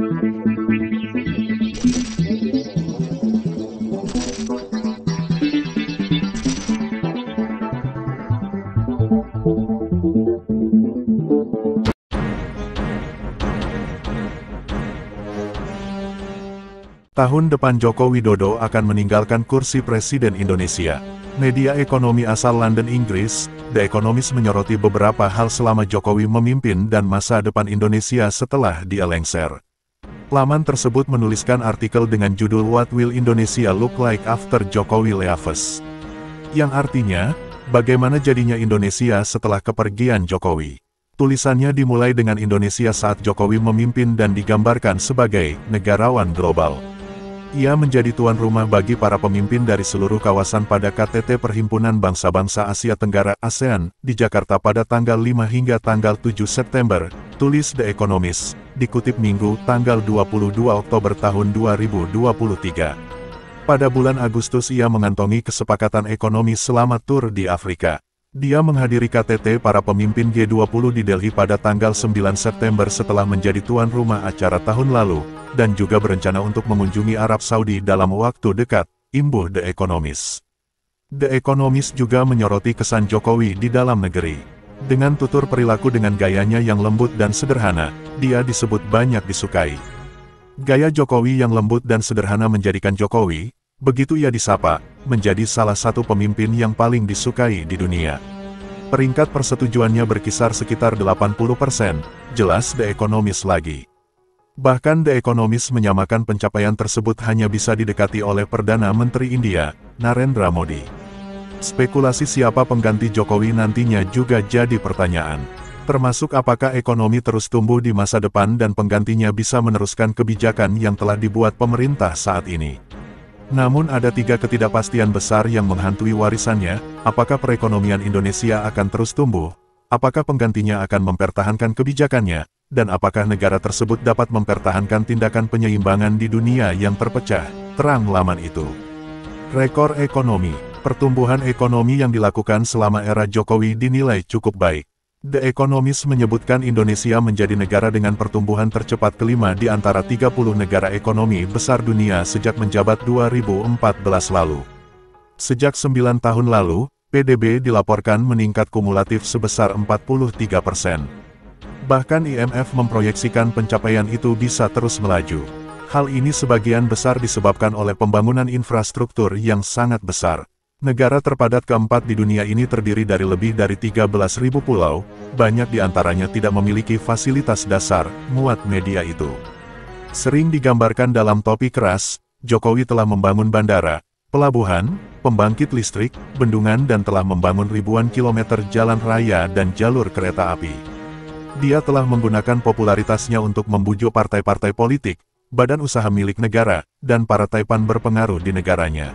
Tahun depan Joko Widodo akan meninggalkan kursi Presiden Indonesia. Media ekonomi asal London, Inggris, The Economist menyoroti beberapa hal selama Jokowi memimpin dan masa depan Indonesia setelah dia lengser. Laman tersebut menuliskan artikel dengan judul What Will Indonesia Look Like After Jokowi Leaves? Yang artinya, bagaimana jadinya Indonesia setelah kepergian Jokowi. Tulisannya dimulai dengan Indonesia saat Jokowi memimpin dan digambarkan sebagai negarawan global. Ia menjadi tuan rumah bagi para pemimpin dari seluruh kawasan pada KTT Perhimpunan Bangsa-Bangsa Asia Tenggara (ASEAN) di Jakarta pada tanggal 5 hingga tanggal 7 September, tulis The Economist, dikutip Minggu, tanggal 22 Oktober tahun 2023. Pada bulan Agustus ia mengantongi kesepakatan ekonomi selama tur di Afrika. Dia menghadiri KTT para pemimpin G20 di Delhi pada tanggal 9 September setelah menjadi tuan rumah acara tahun lalu, dan juga berencana untuk mengunjungi Arab Saudi dalam waktu dekat, imbuh The Economist. The Economist juga menyoroti kesan Jokowi di dalam negeri. Dengan tutur perilaku dengan gayanya yang lembut dan sederhana, dia disebut banyak disukai. Gaya Jokowi yang lembut dan sederhana menjadikan Jokowi, begitu ia disapa, menjadi salah satu pemimpin yang paling disukai di dunia. Peringkat persetujuannya berkisar sekitar 80%, jelas The Economist lagi. Bahkan The Economist menyamakan pencapaian tersebut hanya bisa didekati oleh Perdana Menteri India, Narendra Modi. Spekulasi siapa pengganti Jokowi nantinya juga jadi pertanyaan. Termasuk apakah ekonomi terus tumbuh di masa depan dan penggantinya bisa meneruskan kebijakan yang telah dibuat pemerintah saat ini. Namun ada 3 ketidakpastian besar yang menghantui warisannya, apakah perekonomian Indonesia akan terus tumbuh, apakah penggantinya akan mempertahankan kebijakannya, dan apakah negara tersebut dapat mempertahankan tindakan penyeimbangan di dunia yang terpecah, terang laman itu. Rekor ekonomi, pertumbuhan ekonomi yang dilakukan selama era Jokowi dinilai cukup baik. The Economist menyebutkan Indonesia menjadi negara dengan pertumbuhan tercepat kelima di antara 30 negara ekonomi besar dunia sejak menjabat 2014 lalu. Sejak 9 tahun lalu, PDB dilaporkan meningkat kumulatif sebesar 43%. Bahkan IMF memproyeksikan pencapaian itu bisa terus melaju. Hal ini sebagian besar disebabkan oleh pembangunan infrastruktur yang sangat besar. Negara terpadat keempat di dunia ini terdiri dari lebih dari 13.000 pulau, banyak di antaranya tidak memiliki fasilitas dasar, muat media itu. Sering digambarkan dalam topi keras, Jokowi telah membangun bandara, pelabuhan, pembangkit listrik, bendungan dan telah membangun ribuan kilometer jalan raya dan jalur kereta api. Dia telah menggunakan popularitasnya untuk membujuk partai-partai politik, badan usaha milik negara, dan para taipan berpengaruh di negaranya.